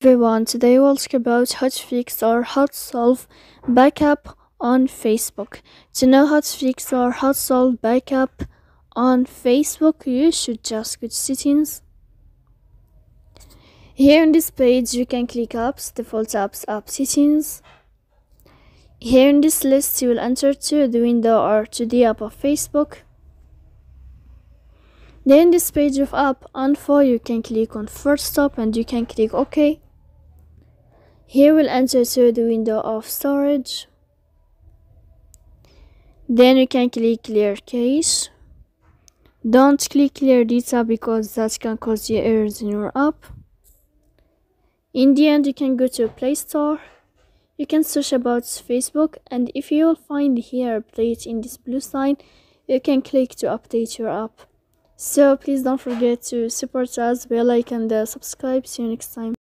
everyone, today we'll talk about how to fix or how to solve backup on Facebook. To know how to fix or how to solve backup on Facebook, you should just go to settings. Here on this page you can click apps, default apps, app settings. Here in this list you will enter to the window or to the app of Facebook. Then this page of app info you can click on first stop and you can click OK. Here we'll enter to the window of storage. Then you can click clear cache. Don't click clear data because that can cause you errors in your app. In the end you can go to Play Store. You can search about Facebook, and if you will find here update in this blue sign, you can click to update your app. So please don't forget to support us, bell icon and subscribe. See you next time.